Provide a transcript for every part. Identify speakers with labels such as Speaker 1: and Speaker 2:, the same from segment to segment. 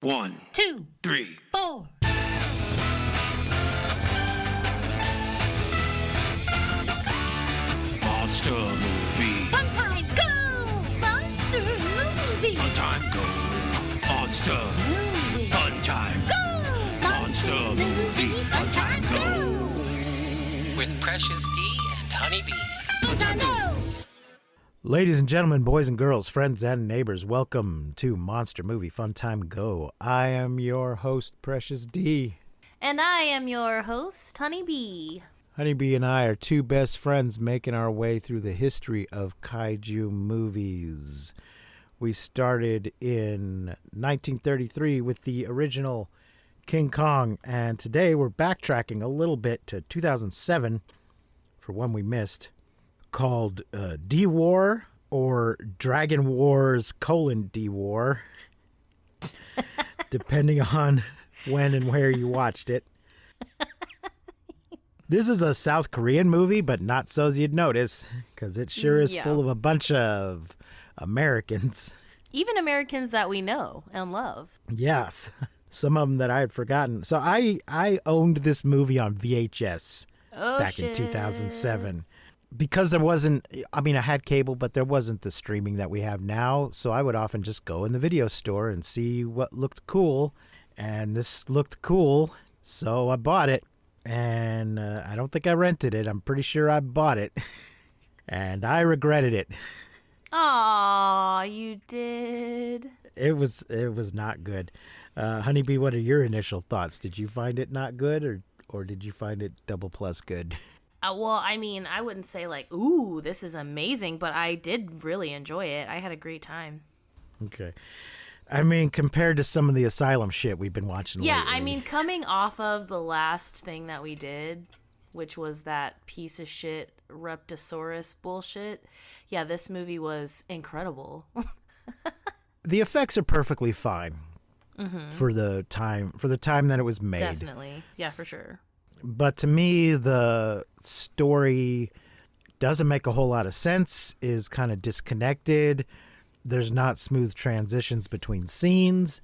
Speaker 1: 1,
Speaker 2: 2,
Speaker 1: 3,
Speaker 2: 4.
Speaker 1: Monster movie.
Speaker 2: Fun time, go! Monster movie.
Speaker 1: Fun time, go. Monster.
Speaker 2: Movie.
Speaker 1: Fun time.
Speaker 2: Go!
Speaker 1: Monster movie. Fun time, go.
Speaker 3: With Precious D and Honey Bee.
Speaker 2: Fun time, go!
Speaker 4: Ladies and gentlemen, boys and girls, friends and neighbors, welcome to Monster Movie Fun Time Go. I am your host, Precious D.
Speaker 5: And I am your host, Honey Bee.
Speaker 4: Honeybee and I are two best friends making our way through the history of kaiju movies. We started in 1933 with the original King Kong, and today we're backtracking a little bit to 2007 for one we missed, called D-War or Dragon Wars : D-War, depending on when and where you watched it. This is a South Korean movie, but not so's you'd notice, because it sure is full of a bunch of Americans.
Speaker 5: Even Americans that we know and love.
Speaker 4: Yes, some of them that I had forgotten. So I owned this movie on VHS back in 2007. Because there wasn't, I mean, I had cable, but there wasn't the streaming that we have now. So I would often just go in the video store and see what looked cool. And this looked cool, so I bought it. And I don't think I rented it. I'm pretty sure I bought it. And I regretted it.
Speaker 5: Aw, you did.
Speaker 4: It was not good. Honeybee, what are your initial thoughts? Did you find it not good, or did you find it double plus good?
Speaker 5: Well, I mean, I wouldn't say like, ooh, this is amazing, but I did really enjoy it. I had a great time.
Speaker 4: Okay. I mean, compared to some of the Asylum shit we've been watching lately.
Speaker 5: Yeah, I mean, coming off of the last thing that we did, which was that piece of shit Reptosaurus bullshit, yeah, this movie was incredible.
Speaker 4: The effects are perfectly fine for the time that it was made.
Speaker 5: Definitely. Yeah, for sure.
Speaker 4: But to me, the story doesn't make a whole lot of sense, is kind of disconnected. There's not smooth transitions between scenes,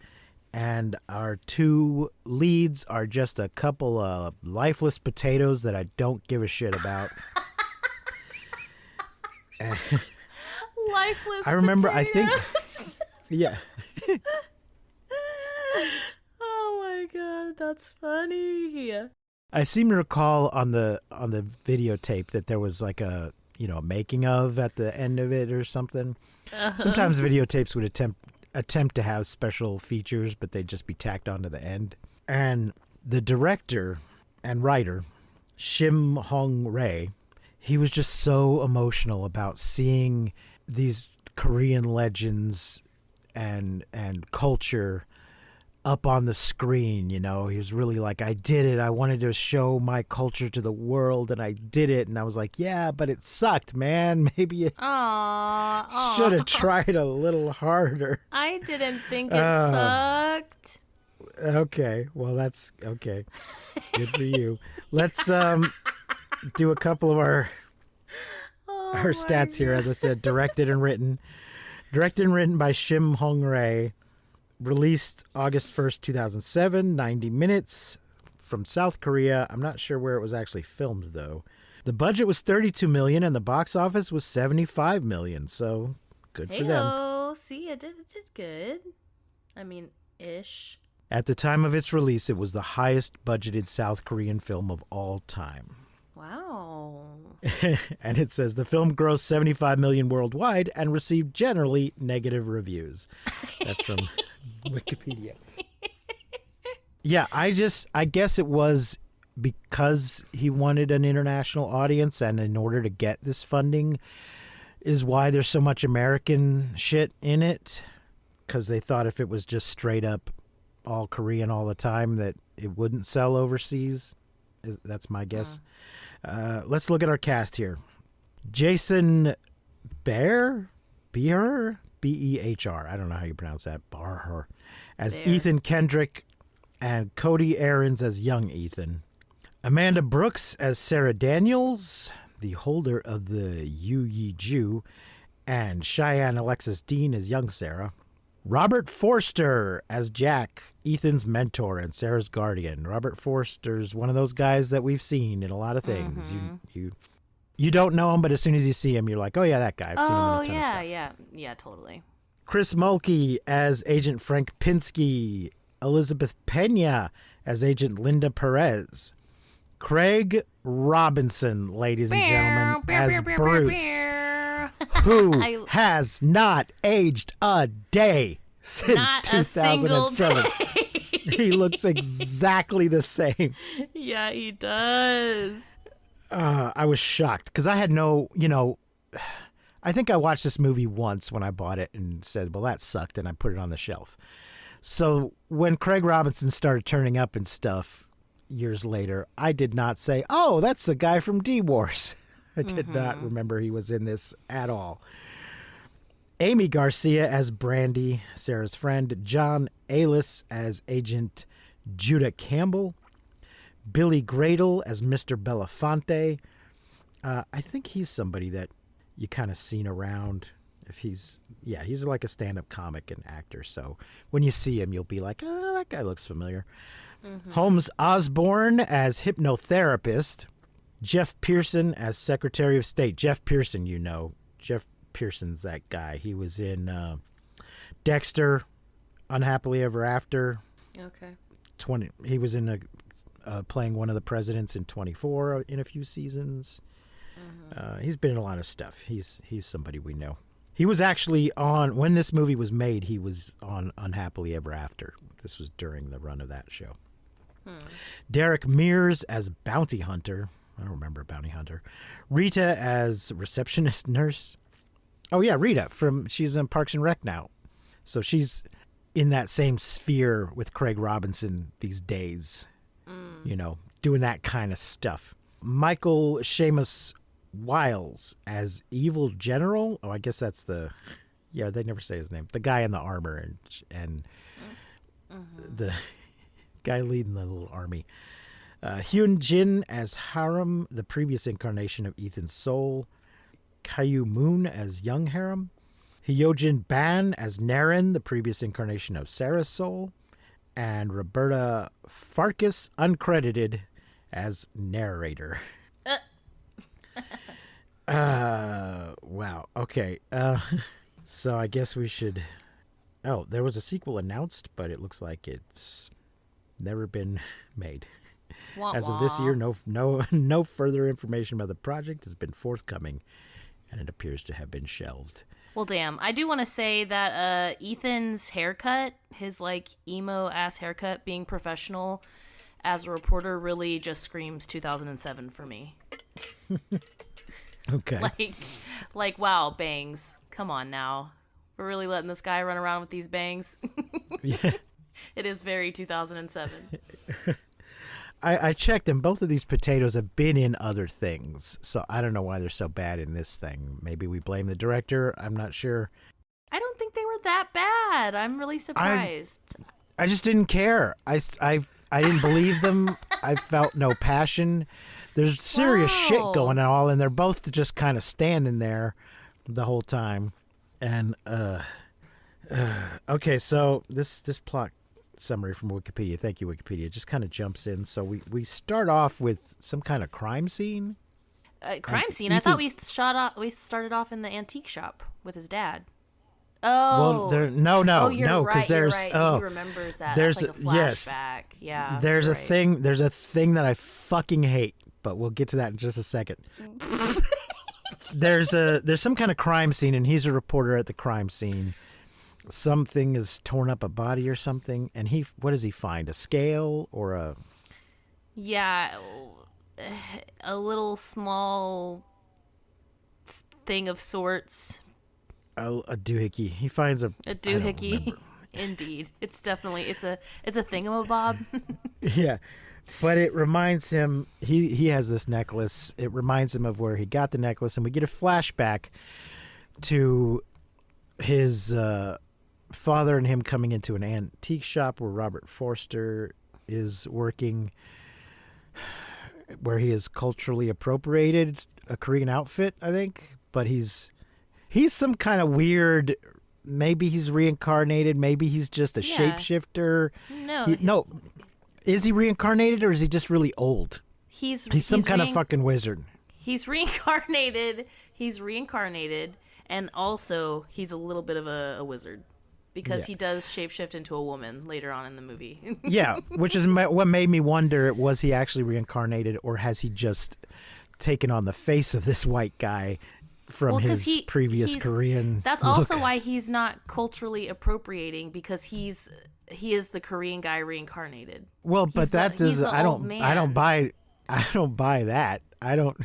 Speaker 4: and our two leads are just a couple of lifeless potatoes that I don't give a shit about.
Speaker 5: Lifeless
Speaker 4: I remember,
Speaker 5: potatoes.
Speaker 4: Yeah.
Speaker 5: Oh my god, that's funny.
Speaker 4: I seem to recall on the videotape that there was like a making of at the end of it or something. Sometimes videotapes would attempt to have special features, but they'd just be tacked onto the end. And the director and writer, Shim Hong Rae, he was just so emotional about seeing these Korean legends and culture up on the screen. He was really like, I did it. I wanted to show my culture to the world, and I did it. And I was like, yeah, but it sucked, man. Maybe you should have tried a little harder.
Speaker 5: I didn't think it sucked.
Speaker 4: Okay, well, that's okay. Good for you. Let's do a couple of our stats here. As I said, directed and written by Shim Hong Rae. Released August 1st, 2007, 90 minutes, from South Korea. I'm not sure where it was actually filmed, though. The budget was $32 million, and the box office was $75 million, so good for them.
Speaker 5: Hey-o, see, it did good. I mean, ish.
Speaker 4: At the time of its release, it was the highest budgeted South Korean film of all time.
Speaker 5: Wow.
Speaker 4: And it says the film grossed $75 million worldwide and received generally negative reviews. That's from Wikipedia. Yeah, I guess it was because he wanted an international audience, and in order to get this funding is why there's so much American shit in it, because they thought if it was just straight up all Korean all the time that it wouldn't sell overseas. That's my guess. Let's look at our cast here. Jason Behr, B-E-H-R. I don't know how you pronounce that. Behr. As
Speaker 5: Behr.
Speaker 4: Ethan Kendrick, and Cody Aarons as young Ethan. Amanda Brooks as Sarah Daniels, the holder of the Yu Yi Ju, and Cheyenne Alexis Dean as young Sarah. Robert Forster as Jack, Ethan's mentor and Sarah's guardian. Robert Forster's one of those guys that we've seen in a lot of things. You don't know him, but as soon as you see him, you're like, oh yeah, that guy. I've seen him in a ton of stuff.
Speaker 5: Yeah, totally.
Speaker 4: Chris Mulkey as Agent Frank Pinsky. Elizabeth Pena as Agent Linda Perez. Craig Robinson, ladies and gentlemen, as Bruce, who has not aged a day since
Speaker 5: Not a single
Speaker 4: 2007. He looks exactly the same.
Speaker 5: Yeah, he does.
Speaker 4: I was shocked because I had I think I watched this movie once when I bought it and said, well, that sucked, and I put it on the shelf. So when Craig Robinson started turning up and stuff years later, I did not say, oh, that's the guy from D-Wars. I did not remember he was in this at all. Amy Garcia as Brandy, Sarah's friend. John Ailes as Agent Judah Campbell. Billy Gradle as Mr. Belafonte. I think he's somebody that you kind of seen around. If he's like a stand-up comic and actor. So when you see him, you'll be like, oh, that guy looks familiar. Holmes Osborne as hypnotherapist. Jeff Pearson as Secretary of State. Jeff Pearson, Jeff Pearson's that guy. He was in Dexter, Unhappily Ever After.
Speaker 5: Okay.
Speaker 4: He was in playing one of the presidents in 24 in a few seasons. He's been in a lot of stuff. He's somebody we know. He was actually on, when this movie was made, he was on Unhappily Ever After. This was during the run of that show. Derek Mears as Bounty Hunter. I don't remember Bounty Hunter. Rita as receptionist nurse. Oh, yeah, Rita. She's in Parks and Rec now. So she's in that same sphere with Craig Robinson these days. Doing that kind of stuff. Michael Seamus Wiles as Evil General. Oh, I guess that's they never say his name. The guy in the armor and the guy leading the little army. Hyun Jin as Harem, the previous incarnation of Ethan's soul. Kyu Moon as young Harem. Hyojin Ban as Naren, the previous incarnation of Sarah's soul. And Roberta Farkas, uncredited, as narrator. Wow. Okay. So I guess we should... Oh, there was a sequel announced, but it looks like it's never been made. As of this year, no further information about the project has been forthcoming, and it appears to have been shelved.
Speaker 5: Well, damn. I do want to say that Ethan's haircut, his emo ass haircut, being professional as a reporter, really just screams 2007 for me.
Speaker 4: Okay.
Speaker 5: Wow, bangs. Come on now. We're really letting this guy run around with these bangs.
Speaker 4: Yeah.
Speaker 5: It is very 2007.
Speaker 4: I checked, and both of these potatoes have been in other things, so I don't know why they're so bad in this thing. Maybe we blame the director. I'm not sure.
Speaker 5: I don't think they were that bad. I'm really surprised.
Speaker 4: I just didn't care. I didn't believe them. I felt no passion. There's serious shit going on, and they're both just kind of standing there the whole time. And okay, so this plot summary from Wikipedia, thank you Wikipedia, just kind of jumps in. So we start off with some kind of crime scene.
Speaker 5: Crime scene? I thought we started off in the antique shop with his dad. Oh,
Speaker 4: well, no, because there's
Speaker 5: you're right. He remembers that. There's like a flashback. Yes, yeah.
Speaker 4: There's a thing. There's a thing that I fucking hate, but we'll get to that in just a second. There's some kind of crime scene, and he's a reporter at the crime scene. Something is torn up, a body or something, and what does he find? A scale or a? Yeah,
Speaker 5: a little small thing of sorts.
Speaker 4: A doohickey. He finds a
Speaker 5: doohickey. Indeed, it's a thingamabob.
Speaker 4: Yeah, but it reminds him he has this necklace. It reminds him of where he got the necklace, and we get a flashback to his father and him coming into an antique shop where Robert Forster is working, where he has culturally appropriated a Korean outfit, I think, but he's some kind of weird maybe he's reincarnated. Maybe he's just a
Speaker 5: Yeah.
Speaker 4: shapeshifter.
Speaker 5: No,
Speaker 4: No, is he reincarnated or is he just really old?
Speaker 5: he's
Speaker 4: He's some kind of fucking wizard.
Speaker 5: He's reincarnated. He's reincarnated, and also he's a little bit of a wizard because
Speaker 4: Yeah.
Speaker 5: he does shapeshift into a woman later on in the movie.
Speaker 4: Yeah, which is what made me wonder: was he actually reincarnated, or has he just taken on the face of this white guy from
Speaker 5: Well, 'cause
Speaker 4: his previous
Speaker 5: he's-
Speaker 4: Korean?
Speaker 5: That's
Speaker 4: look?
Speaker 5: also why he's not culturally appropriating because he is the Korean guy reincarnated.
Speaker 4: Well, but
Speaker 5: he's the-
Speaker 4: that
Speaker 5: he's
Speaker 4: is
Speaker 5: the
Speaker 4: I
Speaker 5: old
Speaker 4: don't
Speaker 5: man.
Speaker 4: buy that. I don't.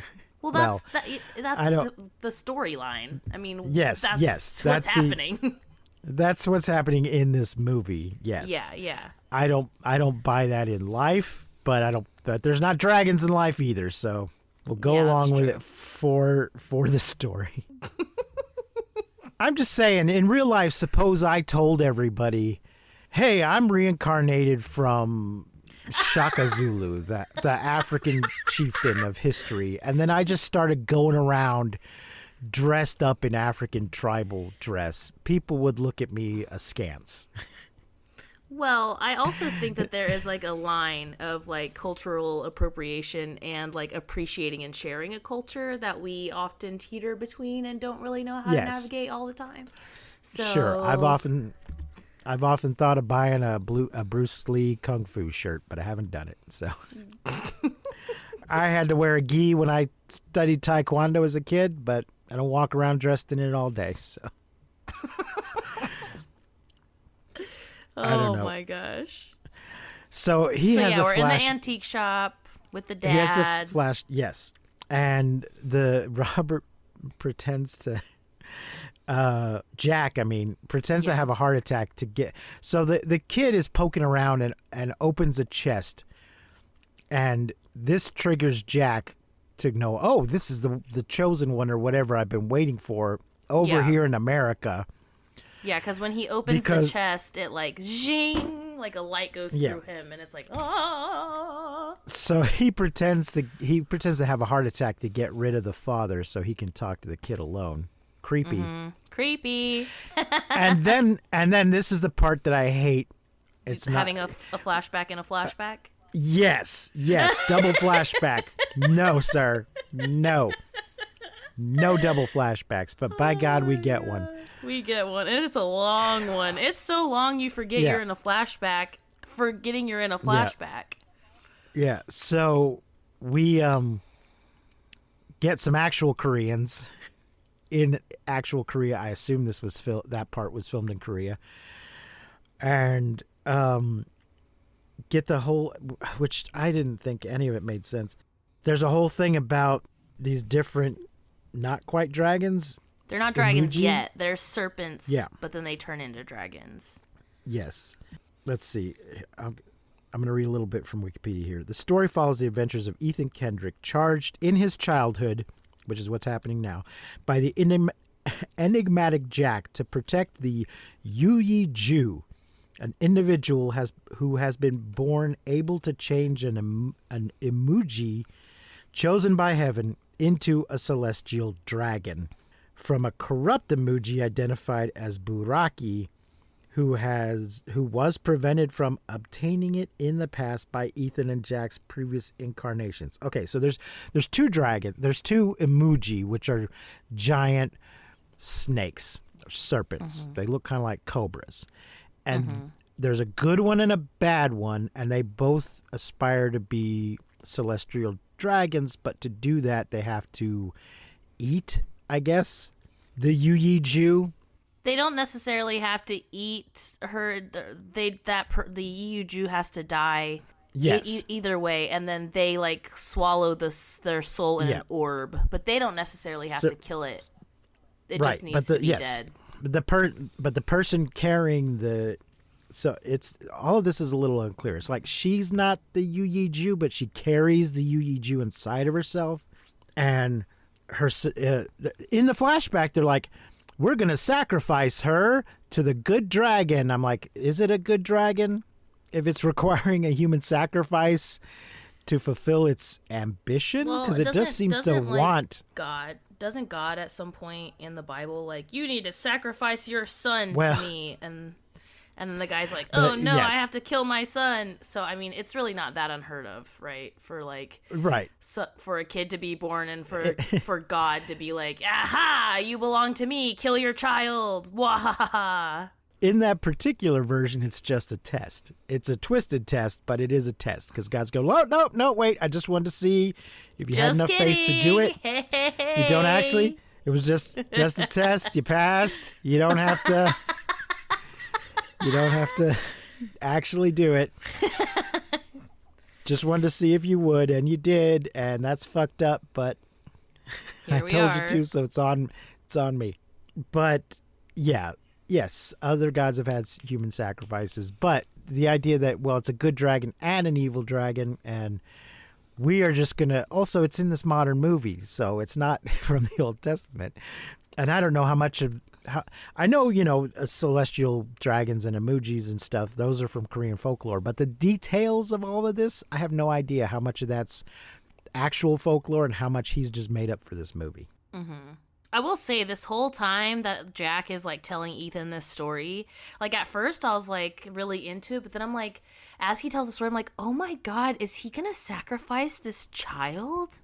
Speaker 5: Well,
Speaker 4: Well,
Speaker 5: that's
Speaker 4: I don't-
Speaker 5: the storyline. I mean,
Speaker 4: Yes,
Speaker 5: that's
Speaker 4: yes,
Speaker 5: what's
Speaker 4: that's the-
Speaker 5: happening.
Speaker 4: That's what's happening in this movie. Yes.
Speaker 5: yeah.
Speaker 4: I don't buy that in life, but but there's not dragons in life either, so we'll go
Speaker 5: Yeah,
Speaker 4: along
Speaker 5: that's
Speaker 4: with
Speaker 5: true.
Speaker 4: it for the story. I'm just saying, in real life, suppose I told everybody, "Hey, I'm reincarnated from Shaka Zulu, the African chieftain of history," and then I just started going around dressed up in African tribal dress. People would look at me askance.
Speaker 5: Well, I also think that there is like a line of like cultural appropriation and like appreciating and sharing a culture that we often teeter between and don't really know how to
Speaker 4: Yes.
Speaker 5: navigate all the time. So
Speaker 4: Sure, I've often thought of buying a Bruce Lee kung fu shirt, but I haven't done it. So I had to wear a gi when I studied taekwondo as a kid, but I don't walk around dressed in it all day. So I don't know.
Speaker 5: Oh my gosh.
Speaker 4: So he
Speaker 5: So
Speaker 4: has
Speaker 5: yeah,
Speaker 4: a
Speaker 5: we're
Speaker 4: flash.
Speaker 5: in the antique shop with the
Speaker 4: He has
Speaker 5: dad.
Speaker 4: a flash. Yes, and the Robert pretends to. Jack, pretends to have a heart attack to get. So the kid is poking around and opens a chest, and this triggers Jack to know, oh, this is the chosen one or whatever I've been waiting for over
Speaker 5: Yeah.
Speaker 4: here in America.
Speaker 5: Yeah, because when he opens
Speaker 4: Because-
Speaker 5: the chest, it like zing, like a light goes
Speaker 4: Yeah.
Speaker 5: through him, and it's like ah.
Speaker 4: So he pretends to have a heart attack to get rid of the father, so he can talk to the kid alone. Creepy.
Speaker 5: Creepy.
Speaker 4: and then this is the part that I hate. It's not
Speaker 5: Having a flashback in a flashback.
Speaker 4: Yes, double flashback. No, sir. No double flashbacks, but by God, we get one.
Speaker 5: We get one, and it's a long one. It's so long you forget
Speaker 4: Yeah.
Speaker 5: you're in a flashback, forgetting you're in a flashback.
Speaker 4: Yeah, so we get some actual Koreans in actual Korea. I assume this was that part was filmed in Korea, and get the whole, which I didn't think any of it made sense. There's a whole thing about these different, not quite dragons.
Speaker 5: They're not dragons
Speaker 4: Emoji?
Speaker 5: yet. They're serpents,
Speaker 4: Yeah.
Speaker 5: but then they turn into dragons.
Speaker 4: Yes. Let's see. I'm going to read a little bit from Wikipedia here. The story follows the adventures of Ethan Kendrick, charged in his childhood, which is what's happening now, by the enigmatic Jack to protect the Yu Ju, an individual who has been born able to change an emoji chosen by heaven into a celestial dragon from a corrupt emoji identified as Buraki, who was prevented from obtaining it in the past by Ethan and Jack's previous incarnations. Okay, so there's two emoji, which are giant snakes, serpents. They look kind of like cobras. And there's a good one and a bad one, and they both aspire to be celestial dragons, but to do that they have to eat, I guess, the Yu Ju.
Speaker 5: They don't necessarily have to eat her. The Yuju has to die.
Speaker 4: Yes.
Speaker 5: Either way, and then they like swallow their soul in
Speaker 4: Yeah.
Speaker 5: an orb, but they don't necessarily have to kill it. It
Speaker 4: Right,
Speaker 5: just needs
Speaker 4: but
Speaker 5: to be dead.
Speaker 4: But the person carrying so it's all of this is a little unclear. It's like she's not the Yu Ju, but she carries the Yu Ju inside of herself, and her in the flashback they're like, we're gonna sacrifice her to the good dragon. I'm like, is it a good dragon if it's requiring a human sacrifice to fulfill its ambition?
Speaker 5: Well,
Speaker 4: Because it just seems to
Speaker 5: doesn't, like,
Speaker 4: want.
Speaker 5: Doesn't God at some point in the Bible like, you need to sacrifice your son
Speaker 4: Well-
Speaker 5: to me, and then the guy's like, oh no,
Speaker 4: yes.
Speaker 5: I have to kill my son. So I mean, it's really not that unheard of, right? For like,
Speaker 4: Right.
Speaker 5: for a kid to be born and for God to be like, aha, you belong to me, kill your child, wahaha.
Speaker 4: In that particular version, it's just a test. It's a twisted test, but it is a test because God's going, no, wait. I just wanted to see if you had enough faith to do it. You don't actually. It was just a test. You passed. You don't have to. You don't have to actually do it. Just wanted to see if you would, and you did, and that's fucked up. But I
Speaker 5: Here we
Speaker 4: told
Speaker 5: are.
Speaker 4: you to, so it's on me. But yeah, yes, other gods have had human sacrifices, but the idea that, well, it's a good dragon and an evil dragon, and we are just gonna. Also, it's in this modern movie, so it's not from the Old Testament, and I don't know how much of. I know, celestial dragons and emojis and stuff, those are from Korean folklore, but the details of all of this, I have no idea how much of that's actual folklore and how much he's just made up for this movie.
Speaker 5: I will say this whole time that Jack is like telling Ethan this story, like at first I was like really into it, but then I'm like, as he tells the story, I'm like, oh my God, is he gonna sacrifice this child?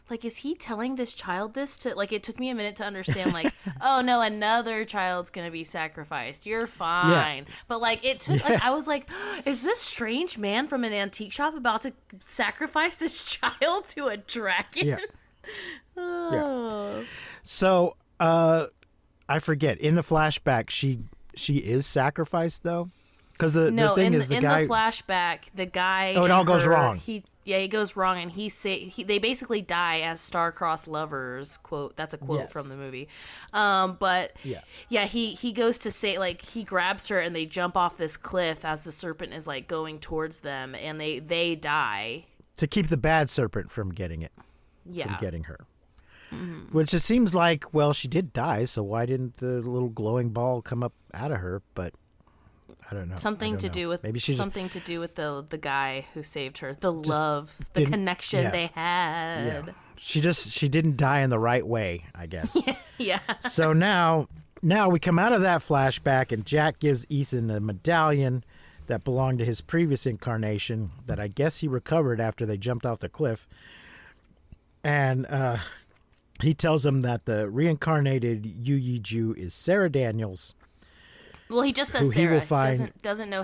Speaker 5: Like, is he telling this child this to, like, it took me a minute to understand, like, oh no, another child's gonna be sacrificed. You're fine. But like, it took, like, I was like, is this strange man from an antique shop about to sacrifice this child to a dragon?
Speaker 4: Yeah.
Speaker 5: Oh.
Speaker 4: So, I forget, in the flashback, she is sacrificed, though? Because the thing is, the guy...
Speaker 5: the flashback, the guy...
Speaker 4: Oh, it all goes wrong.
Speaker 5: It goes wrong, and they basically die as star-crossed lovers. Quote. That's a quote
Speaker 4: Yes.
Speaker 5: from the movie. But
Speaker 4: Yeah.
Speaker 5: he goes to say, like, he grabs her, and they jump off this cliff as the serpent is like going towards them, and they die.
Speaker 4: To keep the bad serpent from getting it,
Speaker 5: Yeah.
Speaker 4: from getting her. Which it seems like, well, she did die, so why didn't the little glowing ball come up out of her? But I don't know.
Speaker 5: Something
Speaker 4: I
Speaker 5: to
Speaker 4: don't
Speaker 5: do
Speaker 4: know.
Speaker 5: with
Speaker 4: maybe she's
Speaker 5: something to do with the guy who saved her, the love, the
Speaker 4: didn't-
Speaker 5: connection
Speaker 4: yeah.
Speaker 5: they had.
Speaker 4: she didn't die in the right way, I guess.
Speaker 5: Yeah.
Speaker 4: So now we come out of that flashback, and Jack gives Ethan a medallion that belonged to his previous incarnation that I guess he recovered after they jumped off the cliff. And he tells him that the reincarnated Yu Yi Ju is Sarah Daniels.
Speaker 5: Well, he just says
Speaker 4: Who he
Speaker 5: Sarah.
Speaker 4: will find-
Speaker 5: Doesn't know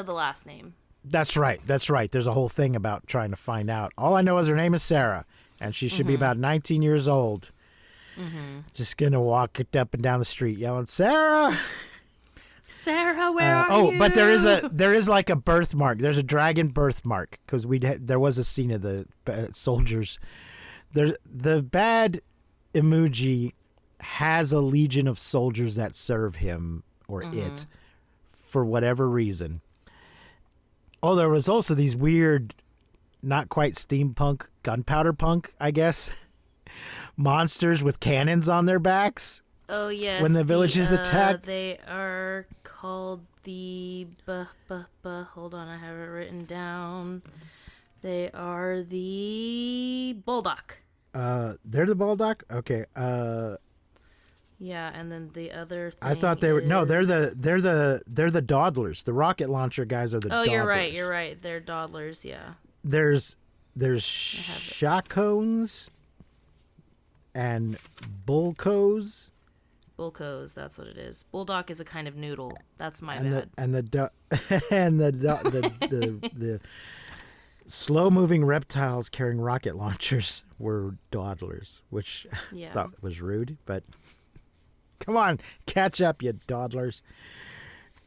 Speaker 5: the last name.
Speaker 4: That's right. There's a whole thing about trying to find out. All I know is her name is Sarah, and she should be about 19 years old. Just gonna walk it up and down the street yelling, "Sarah!"
Speaker 5: Sarah, where are you?
Speaker 4: But there is like a birthmark. There's a dragon birthmark because there was a scene of the soldiers. The bad emoji has a legion of soldiers that serve him or it for whatever reason. Oh, there was also these weird, not quite steampunk, gunpowder punk, I guess, monsters with cannons on their backs.
Speaker 5: Oh yes.
Speaker 4: when the village is attacked.
Speaker 5: They are called the hold on, I have it written down. They are the Bulldog.
Speaker 4: They're the Baldock? Okay.
Speaker 5: Yeah, and then the other thing
Speaker 4: I thought they were they're
Speaker 5: is-
Speaker 4: the Dawdlers. The rocket launcher guys are the
Speaker 5: Oh,
Speaker 4: Dawdlers.
Speaker 5: you're right. They're Dawdlers, yeah.
Speaker 4: There's Shacones and Bulkos
Speaker 5: Bulkos, that's what it is. Bulldog is a kind of noodle. That's my
Speaker 4: and
Speaker 5: bad.
Speaker 4: the slow moving reptiles carrying rocket launchers were Dawdlers, which
Speaker 5: Yeah.
Speaker 4: I thought was rude, but come on, catch up, you Dawdlers.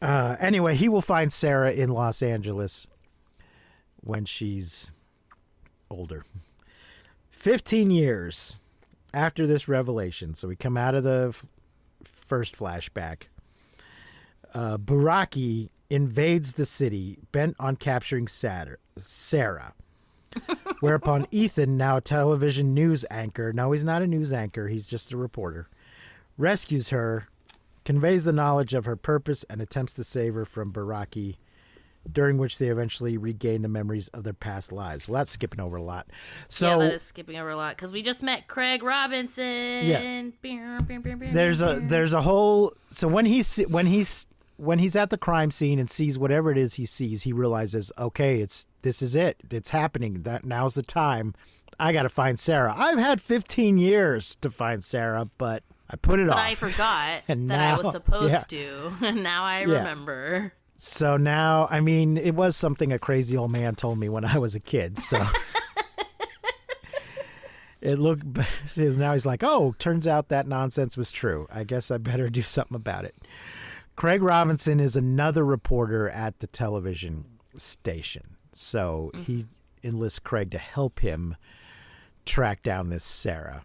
Speaker 4: Anyway, he will find Sarah in Los Angeles when she's older. 15 years after this revelation, so we come out of the first flashback. Baraki invades the city, bent on capturing Sarah. Whereupon Ethan, now a television news anchor, no, he's not a news anchor, he's just a reporter, rescues her, conveys the knowledge of her purpose, and attempts to save her from Baraki during which they eventually regain the memories of their past lives. Well, that's skipping over a lot. So
Speaker 5: yeah, that is skipping over a lot because we just met Craig Robinson.
Speaker 4: Yeah. There's a whole. So when he's at the crime scene and sees whatever it is he sees, he realizes, okay, this is it. It's happening. Now's the time. I got to find Sarah. I've had 15 years to find Sarah, but I put it off.
Speaker 5: But I forgot
Speaker 4: And
Speaker 5: that
Speaker 4: now-
Speaker 5: I was supposed
Speaker 4: yeah.
Speaker 5: to, and now I
Speaker 4: Yeah.
Speaker 5: remember.
Speaker 4: So now, I mean, it was something a crazy old man told me when I was a kid. So it looked. Now he's like, oh, turns out that nonsense was true. I guess I better do something about it. Craig Robinson is another reporter at the television station. So he enlists Craig to help him track down this Sarah,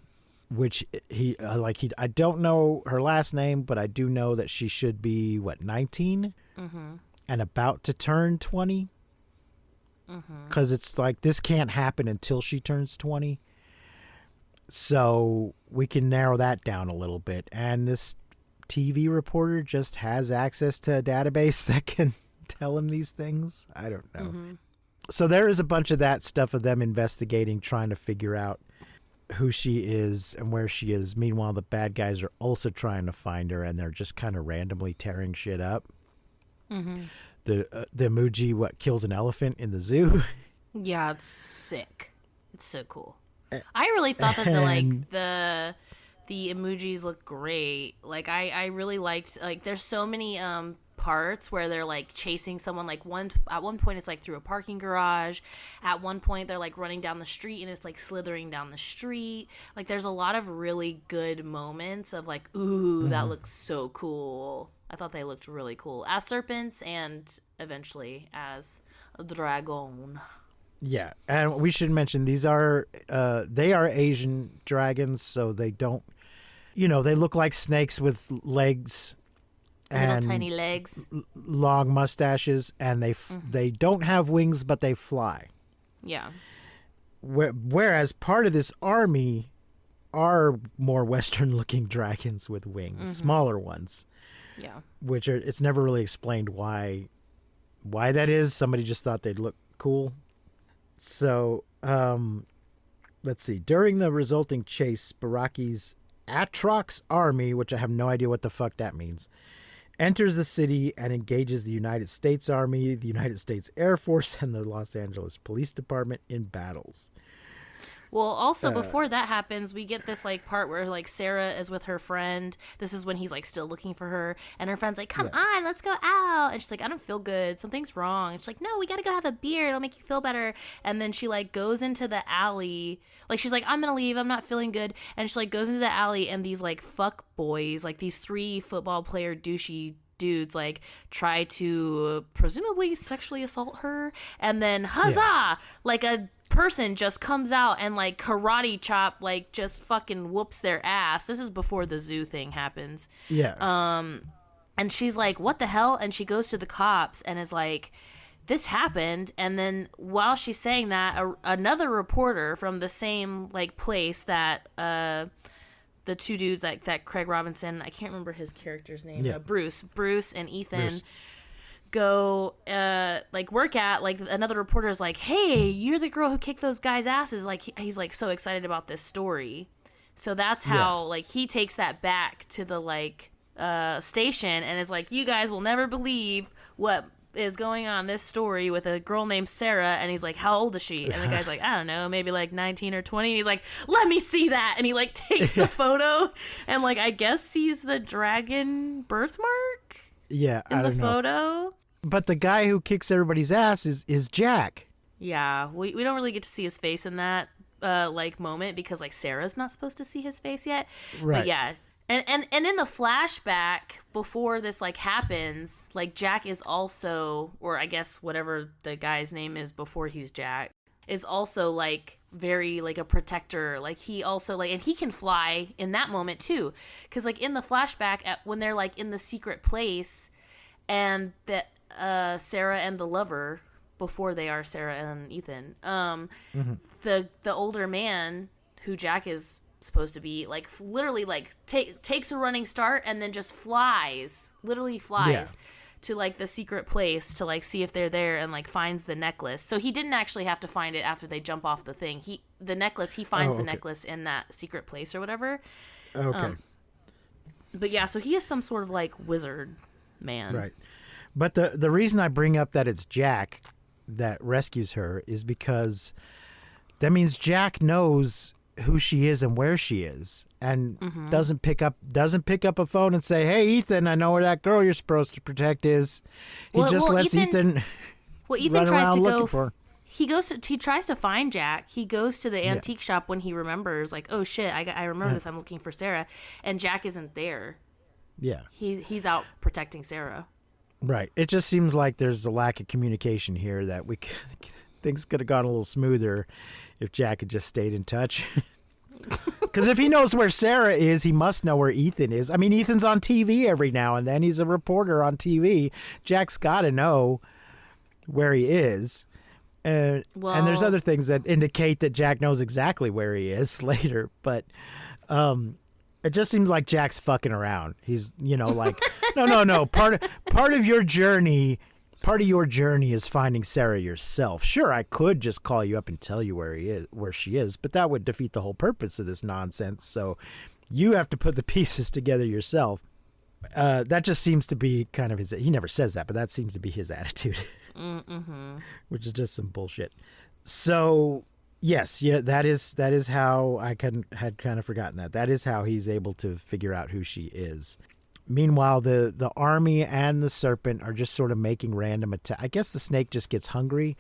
Speaker 4: which I don't know her last name, but I do know that she should be 19 and about to turn 20, because it's like this can't happen until she turns 20. So we can narrow that down a little bit, and this TV reporter just has access to a database that can tell him these things. I don't know. So there is a bunch of that stuff of them investigating, trying to figure out who she is and where she is. Meanwhile, the bad guys are also trying to find her, and they're just kind of randomly tearing shit up. The emoji kills an elephant in the zoo.
Speaker 5: Yeah, it's sick. It's so cool. I really thought that the emojis look great. Like I really liked, like, there's so many parts where they're like chasing someone, like at one point it's like through a parking garage, at one point they're like running down the street and it's like slithering down the street. Like there's a lot of really good moments of like, ooh, that looks so cool. I thought they looked really cool as serpents and eventually as a dragon.
Speaker 4: Yeah, and we should mention they are Asian dragons, so they don't, they look like snakes with legs
Speaker 5: Little
Speaker 4: and
Speaker 5: tiny legs.
Speaker 4: long mustaches, and they don't have wings, but they fly.
Speaker 5: Yeah.
Speaker 4: Whereas part of this army are more Western-looking dragons with wings, smaller ones.
Speaker 5: Yeah.
Speaker 4: Which it's never really explained why that is. Somebody just thought they'd look cool. So, let's see. During the resulting chase, Baraki's Atrox army, which I have no idea what the fuck that means, enters the city and engages the United States Army, the United States Air Force, and the Los Angeles Police Department in battles.
Speaker 5: Well, also before that happens, we get this like part where like Sarah is with her friend. This is when he's like still looking for her, and her friend's like, "Come on, let's go out." And she's like, "I don't feel good. Something's wrong." And she's like, "No, we gotta go have a beer. It'll make you feel better." And then she like goes into the alley. Like she's like, "I'm gonna leave. I'm not feeling good." And she like goes into the alley, and these like fuck boys, like these 3 football player douchey dudes, like try to presumably sexually assault her, and then huzzah, like a person just comes out and like karate chop, like just fucking whoops their ass. This is before the zoo thing happens. And she's like, what the hell? And she goes to the cops and is like, this happened. And then while she's saying that, another reporter from the same like place that the 2 dudes that Craig Robinson, I can't remember his character's name, Bruce and Ethan go like work at, like another reporter is like, hey, you're the girl who kicked those guys' asses. Like he's like so excited about this story. So that's how like he takes that back to the like station and is like, you guys will never believe what is going on this story with a girl named Sarah. And he's like, how old is she? And the guy's like, I don't know, maybe like 19 or 20. And he's like, let me see that. And he like takes the photo and like I guess sees the dragon birthmark in the photo.
Speaker 4: But the guy who kicks everybody's ass is Jack.
Speaker 5: Yeah, we don't really get to see his face in that like moment because like Sarah's not supposed to see his face yet.
Speaker 4: Right.
Speaker 5: But yeah. And in the flashback before this like happens, like Jack is also, or I guess whatever the guy's name is before he's Jack, is also like very like a protector. Like he also like, and he can fly in that moment too, because like in the flashback when they're like in the secret place and that Sarah and the lover, before they are Sarah and Ethan, the older man who Jack is supposed to be, like literally like takes a running start and then just flies to like the secret place to like see if they're there, and like finds the necklace. So he didn't actually have to find it after they jump off the thing. He finds the necklace in that secret place or whatever.
Speaker 4: Okay.
Speaker 5: But yeah, so he is some sort of like wizard man.
Speaker 4: Right. But the reason I bring up that it's Jack that rescues her is because that means Jack knows who she is and where she is, and doesn't pick up a phone and say, "Hey, Ethan, I know where that girl you're supposed to protect is." He just lets Ethan
Speaker 5: Ethan
Speaker 4: run
Speaker 5: tries
Speaker 4: around
Speaker 5: to
Speaker 4: looking
Speaker 5: go.
Speaker 4: for her.
Speaker 5: He tries to find Jack. He goes to the antique shop when he remembers, like, oh shit, I remember this. I'm looking for Sarah, and Jack isn't there.
Speaker 4: Yeah.
Speaker 5: He's out protecting Sarah.
Speaker 4: Right. It just seems like there's a lack of communication here that things could have gone a little smoother if Jack had just stayed in touch. Because if he knows where Sarah is, he must know where Ethan is. I mean, Ethan's on TV every now and then. He's a reporter on TV. Jack's got to know where he is. And there's other things that indicate that Jack knows exactly where he is later. But it just seems like Jack's fucking around. He's, like, no. Part of your journey is finding Sarah yourself. Sure, I could just call you up and tell you where she is, but that would defeat the whole purpose of this nonsense. So you have to put the pieces together yourself. That just seems to be kind of his. He never says that, but that seems to be his attitude, which is just some bullshit. So yes, that is how I had kind of forgotten that. That is how he's able to figure out who she is. Meanwhile, the army and the serpent are just sort of making random attacks. I guess the snake just gets hungry,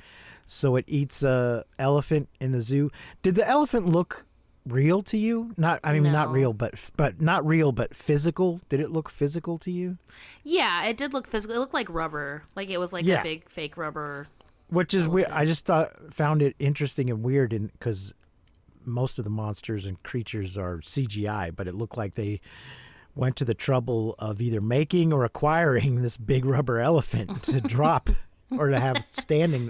Speaker 4: so it eats a elephant in the zoo. Did the elephant look real to you? Not real, but not real, but physical. Did it look physical to you?
Speaker 5: Yeah, it did look physical. It looked like rubber, like it was like a big fake rubber.
Speaker 4: Which is weird. I just found it interesting and weird, because most of the monsters and creatures are CGI, but it looked like they went to the trouble of either making or acquiring this big rubber elephant to drop or to have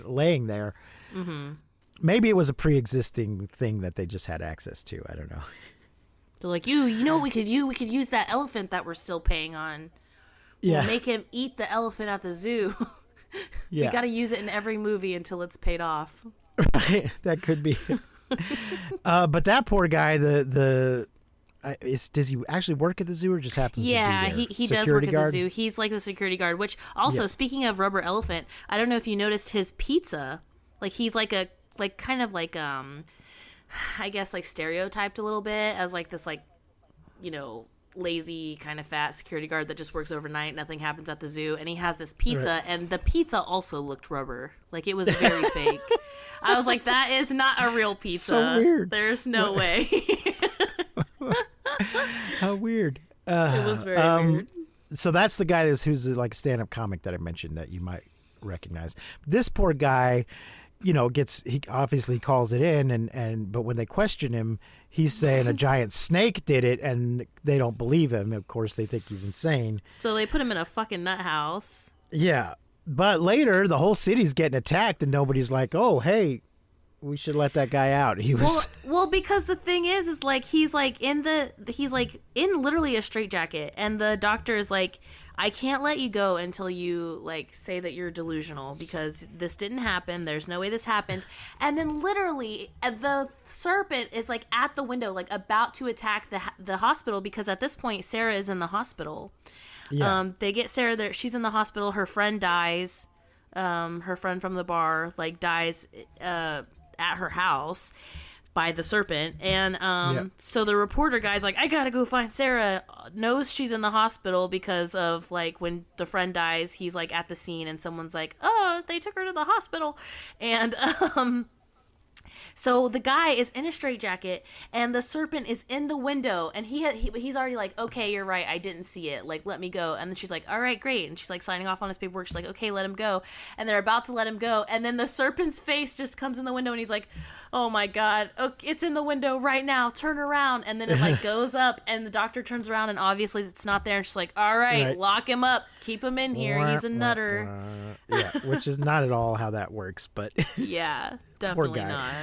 Speaker 4: laying there. Mm-hmm. Maybe it was a pre-existing thing that they just had access to. I don't know.
Speaker 5: They're like, you know what we could use? We could use that elephant that we're still paying on. We'll make him eat the elephant at the zoo. We got to use it in every movie until it's paid off.
Speaker 4: Right, that could be. But that poor guy, does he actually work at the zoo or just happens to be there?
Speaker 5: He does work at the zoo. He's like the security guard, which also, speaking of rubber elephant, I don't know if you noticed his pizza. Like, he's like kind of like, I guess like stereotyped a little bit as like this, like, lazy kind of fat security guard that just works overnight. Nothing happens at the zoo. And he has this pizza, and the pizza also looked rubber. Like, it was very fake. I was like, that is not a real pizza.
Speaker 4: So weird.
Speaker 5: There's no way.
Speaker 4: How weird.
Speaker 5: It was very weird.
Speaker 4: So that's the guy who's like a stand-up comic that I mentioned that you might recognize. This poor guy, he obviously calls it in, but when they question him, he's saying a giant snake did it, and they don't believe him. Of course, they think he's insane. So
Speaker 5: they put him in a fucking nut house.
Speaker 4: Yeah. But later, the whole city's getting attacked, and nobody's like, oh, hey, we should let that guy out. He was
Speaker 5: well, because the thing is like he's like in literally a straitjacket, and the doctor is like, I can't let you go until you like say that you're delusional, because this didn't happen. There's no way this happened. And then literally the serpent is like at the window, like about to attack the hospital, because at this point Sarah is in the hospital. Yeah. They get Sarah there. She's in the hospital. Her friend dies. Her friend from the bar dies at her house by the serpent, and so the reporter guy's like, I gotta go find Sarah. Knows she's in the hospital because of like when the friend dies, he's like at the scene, and someone's like, oh, they took her to the hospital, and so the guy is in a straitjacket, and the serpent is in the window, and he's already like, okay, you're right, I didn't see it, like, let me go. And then she's like, all right, great. And she's like signing off on his paperwork. She's like, okay, let him go. And they're about to let him go, and then the serpent's face just comes in the window, and he's like, oh my god, okay, it's in the window right now, turn around. And then it like goes up, and the doctor turns around, and obviously it's not there, and she's like, all right. Lock him up, keep him in here, he's a nutter.
Speaker 4: Yeah, which is not at all how that works, but
Speaker 5: yeah, definitely not.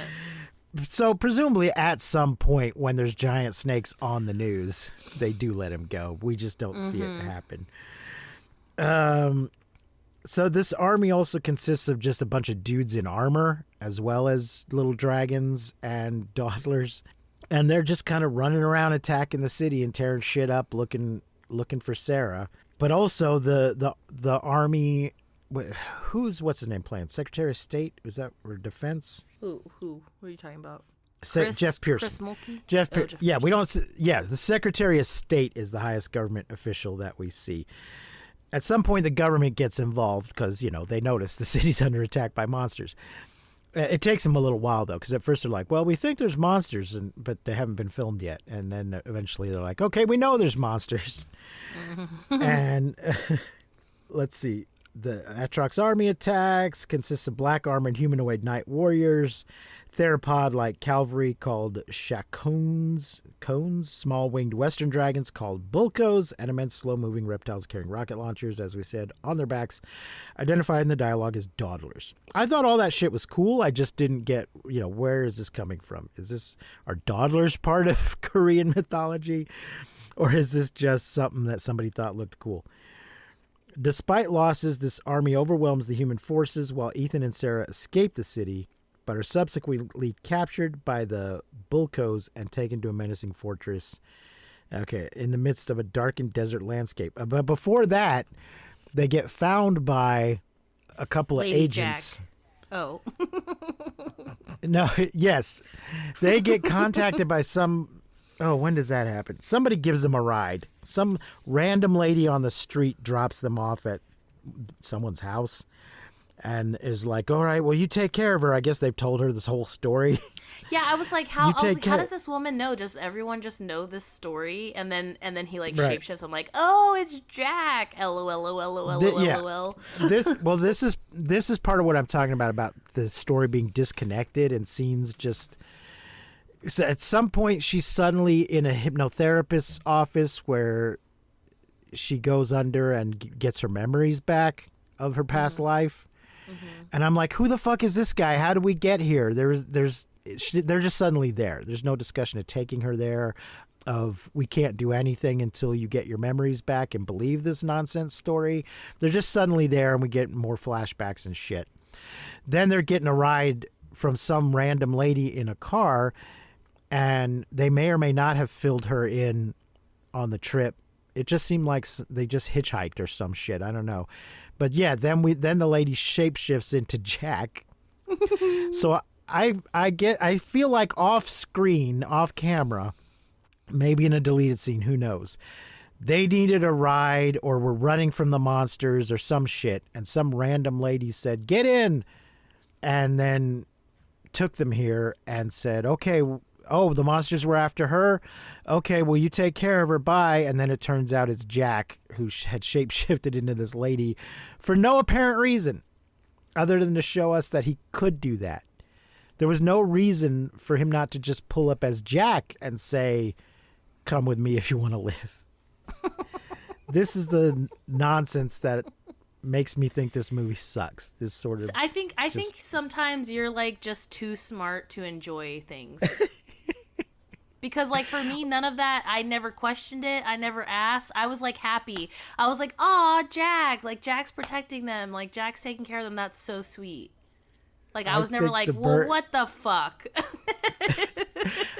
Speaker 4: So presumably at some point when there's giant snakes on the news, they do let him go. We just don't see it happen. So this army also consists of just a bunch of dudes in armor, as well as little dragons and dawdlers, and they're just kind of running around attacking the city and tearing shit up, looking for Sarah. But also the army, what's his name playing? Secretary of State? Is that or Defense?
Speaker 5: Who? What are you talking about?
Speaker 4: Jeff Pearson.
Speaker 5: Chris Mulkey?
Speaker 4: Jeff
Speaker 5: Oh,
Speaker 4: Pearson. Yeah, we don't. Yeah, the Secretary of State is the highest government official that we see. At some point, the government gets involved because, they notice the city's under attack by monsters. It takes them a little while, though, because at first they're like, well, we think there's monsters, but they haven't been filmed yet. And then eventually they're like, okay, we know there's monsters. And let's see. The Atrox army attacks consists of black armored humanoid night warriors, theropod-like cavalry called Shacones, small-winged western dragons called Bulkos, and immense slow-moving reptiles carrying rocket launchers, as we said, on their backs, identified in the dialogue as dawdlers. I thought all that shit was cool. I just didn't get, where is this coming from? Are dawdlers part of Korean mythology? Or is this just something that somebody thought looked cool? Despite losses, this army overwhelms the human forces while Ethan and Sarah escape the city, but are subsequently captured by the Bulkos and taken to a menacing fortress. Okay, in the midst of a darkened desert landscape. But before that, they get found by a couple of agents.
Speaker 5: Jack. Oh.
Speaker 4: No, yes. They get contacted by some... Oh, when does that happen? Somebody gives them a ride. Some random lady on the street drops them off at someone's house and is like, all right, well, you take care of her. I guess they've told her this whole story.
Speaker 5: Yeah, I was like, how
Speaker 4: how
Speaker 5: does this woman know? Does everyone just know this story? And then he
Speaker 4: Right.
Speaker 5: shapeshifts. I'm like, oh, it's Jack. LOL.
Speaker 4: This is part of what I'm talking about the story being disconnected and scenes just... So at some point, she's suddenly in a hypnotherapist's office where she goes under and gets her memories back of her past life. Mm-hmm. And I'm like, who the fuck is this guy? How did we get here? They're just suddenly there. There's no discussion of taking her there, of we can't do anything until you get your memories back and believe this nonsense story. They're just suddenly there, and we get more flashbacks and shit. Then they're getting a ride from some random lady in a car, and they may or may not have filled her in on the trip. It just seemed like they just hitchhiked or some shit. I don't know. But yeah, then the lady shapeshifts into Jack. So I feel like off screen, off camera, maybe in a deleted scene, who knows. They needed a ride or were running from the monsters or some shit. And some random lady said, get in. And then took them here and said, okay, oh, the monsters were after her? Okay, well, you take care of her, bye. And then it turns out it's Jack who had shapeshifted into this lady for no apparent reason other than to show us that he could do that. There was no reason for him not to just pull up as Jack and say, come with me if you want to live. This is the nonsense that makes me think this movie sucks. This sort of...
Speaker 5: I think sometimes you're like just too smart to enjoy things. Because, like, for me, none of that, I never questioned it. I never asked. I was, like, happy. I was like, aw, Jack. Like, Jack's protecting them. Like, Jack's taking care of them. That's so sweet. Like, I was never like, well, what the fuck?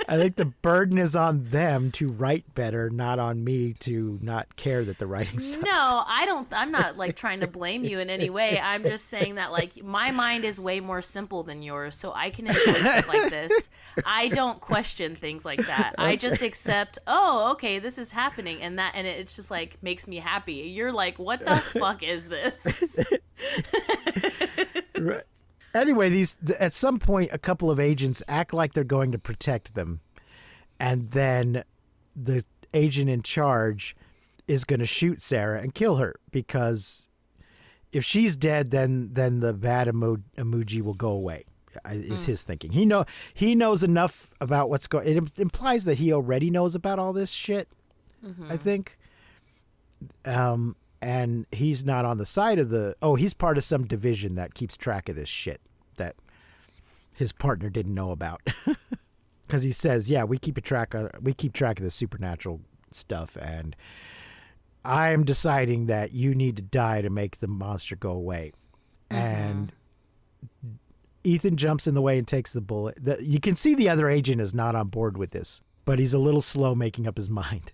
Speaker 4: I think the burden is on them to write better, not on me to not care that the writing sucks.
Speaker 5: No, I'm not, like, trying to blame you in any way. I'm just saying that, like, my mind is way more simple than yours, so I can enjoy stuff like this. I don't question things like that. I just accept, oh, okay, this is happening, and it's just, like, makes me happy. You're like, what the fuck is this?
Speaker 4: Right. Anyway, at some point, a couple of agents act like they're going to protect them, and then the agent in charge is going to shoot Sarah and kill her, because if she's dead, then the bad emoji will go away. Is his thinking. He knows enough about what's going. It implies that he already knows about all this shit. Mm-hmm. I think. And he's not on the side of he's part of some division that keeps track of this shit that his partner didn't know about. Because he says, yeah, we keep track of the supernatural stuff, and I'm deciding that you need to die to make the monster go away. And Ethan jumps in the way and takes the bullet. You can see the other agent is not on board with this, but he's a little slow making up his mind.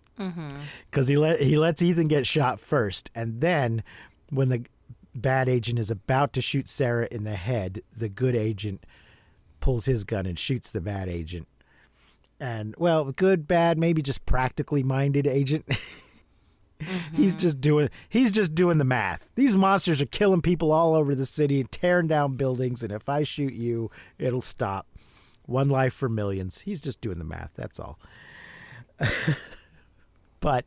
Speaker 4: Because he lets Ethan get shot first. And then when the bad agent is about to shoot Sarah in the head, the good agent pulls his gun and shoots the bad agent. And, well, good, bad, maybe just practically minded agent. He's just doing the math. These monsters are killing people all over the city, tearing down buildings, and if I shoot you, it'll stop. One life for millions. He's just doing the math, that's all. But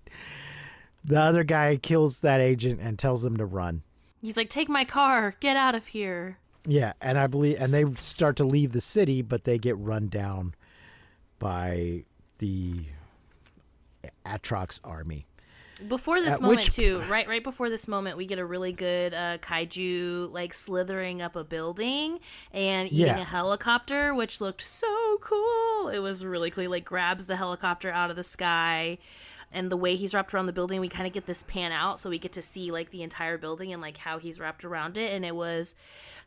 Speaker 4: the other guy kills that agent and tells them to run.
Speaker 5: He's like, take my car, get out of here.
Speaker 4: Yeah, and I believe, and they start to leave the city, but they get run down by the Atrox army.
Speaker 5: Before this moment, too, right before this moment, we get a really good kaiju, like, slithering up a building and eating a helicopter, which looked so cool. It was really cool. He, like, grabs the helicopter out of the sky, and the way he's wrapped around the building, we kind of get this pan out, so we get to see, like, the entire building and, like, how he's wrapped around it, and it was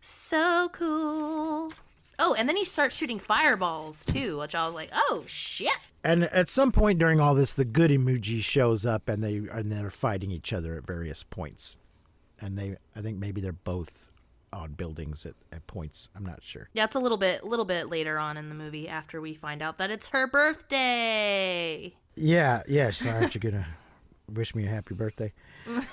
Speaker 5: so cool. Oh, and then he starts shooting fireballs, too, which I was like, oh, shit.
Speaker 4: And at some point during all this, the good emoji shows up, and they're fighting each other at various points. And I think maybe they're both on buildings at points. I'm not sure.
Speaker 5: Yeah, it's a little bit later on in the movie after we find out that it's her birthday.
Speaker 4: Yeah. So aren't you gonna wish me a happy birthday?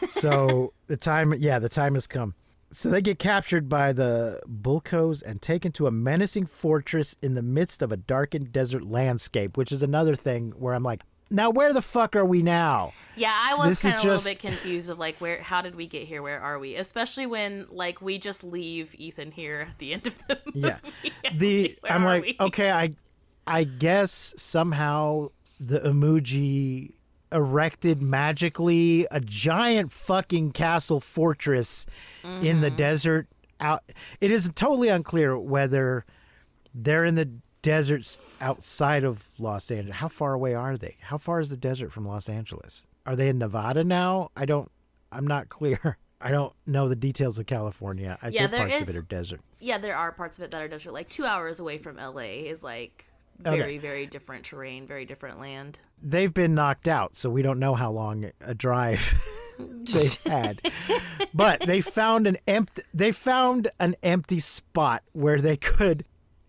Speaker 4: So the time has come. So they get captured by the Bulkos and taken to a menacing fortress in the midst of a darkened desert landscape, which is another thing where I'm like, now where the fuck are we now?
Speaker 5: Yeah, I was kind of a little bit confused of like, how did we get here? Where are we? Especially when like we just leave Ethan here at the end of the movie.
Speaker 4: I'm like, okay, I guess somehow the emoji erected magically a giant fucking castle fortress in the desert. It is totally unclear whether they're in the deserts outside of Los Angeles. How far away are they? How far is the desert from Los Angeles? Are they in Nevada now? I'm not clear. I don't know the details of California. I think parts of it are desert.
Speaker 5: Yeah, there are parts of it that are desert. Like 2 hours away from LA is like very, very different terrain, very different land.
Speaker 4: They've been knocked out, so we don't know how long a drive they've had. But they found an empty spot where they could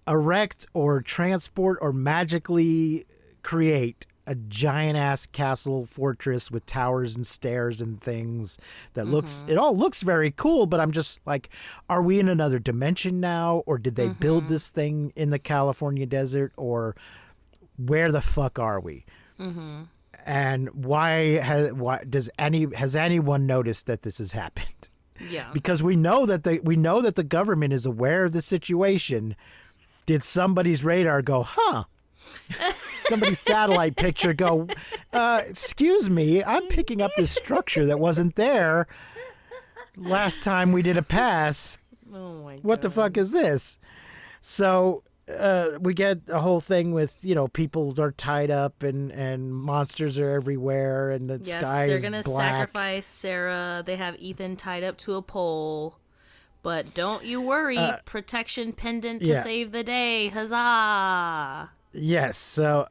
Speaker 4: erect or transport or magically create a giant ass castle fortress with towers and stairs and things that it all looks very cool, but I'm just like, are we in another dimension now, or did they build this thing in the California desert, or where the fuck are we? And has anyone noticed that this has happened?
Speaker 5: Yeah,
Speaker 4: because we know that the government is aware of the situation. Did somebody's radar go, huh? Somebody's satellite picture go, excuse me, I'm picking up this structure that wasn't there last time we did a pass.
Speaker 5: Oh my God.
Speaker 4: What the fuck is this? So we get a whole thing with, people are tied up and monsters are everywhere and the sky is
Speaker 5: they're gonna
Speaker 4: black.
Speaker 5: Sacrifice Sarah. They have Ethan tied up to a pole. But don't you worry, protection pendant to save the day. Huzzah!
Speaker 4: Yes. So,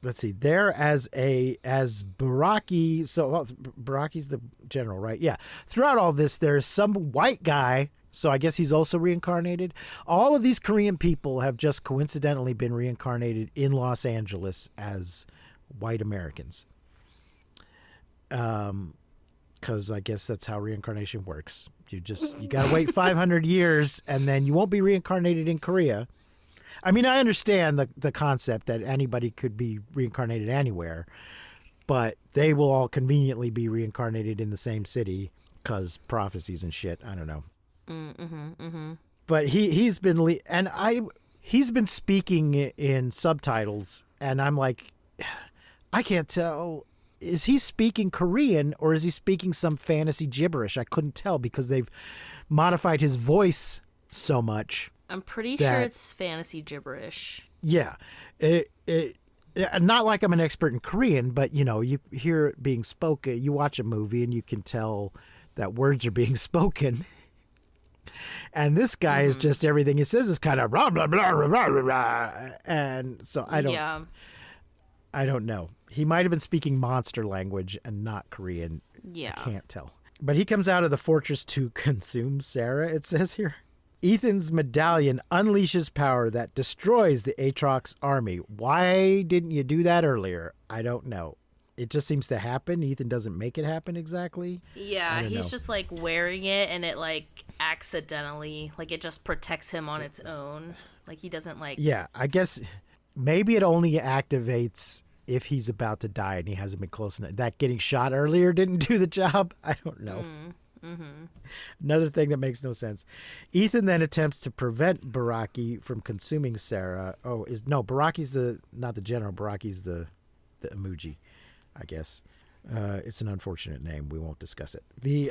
Speaker 4: let's see. There as Baraki. So Baraki's the general, right? Yeah. Throughout all this, there's some white guy. So I guess he's also reincarnated. All of these Korean people have just coincidentally been reincarnated in Los Angeles as white Americans. Because I guess that's how reincarnation works. You gotta wait 500 years, and then you won't be reincarnated in Korea. I mean, I understand the concept that anybody could be reincarnated anywhere, but they will all conveniently be reincarnated in the same city because prophecies and shit. I don't know. But he's been speaking in subtitles, and I'm like, I can't tell. Is he speaking Korean or is he speaking some fantasy gibberish? I couldn't tell because they've modified his voice so much.
Speaker 5: I'm pretty sure it's fantasy gibberish.
Speaker 4: Yeah. Not like I'm an expert in Korean, but you hear it being spoken. You watch a movie and you can tell that words are being spoken. And this guy is just everything he says is kind of blah blah blah blah blah blah. And so I don't know. He might have been speaking monster language and not Korean.
Speaker 5: Yeah.
Speaker 4: I can't tell. But he comes out of the fortress to consume Sarah, it says here. Ethan's medallion unleashes power that destroys the Aatrox army. Why didn't you do that earlier? I don't know. It just seems to happen. Ethan doesn't make it happen exactly.
Speaker 5: Yeah, he's
Speaker 4: know.
Speaker 5: just like wearing it and it like accidentally, like it just protects him on its own. Like he doesn't like.
Speaker 4: Yeah, I guess maybe it only activates if he's about to die and he hasn't been close enough. That getting shot earlier didn't do the job. I don't know. Another thing that makes no sense. Ethan then attempts to prevent Baraki from consuming Sarah. Baraki's not the general. Baraki's the emoji, I guess. It's an unfortunate name. We won't discuss it. He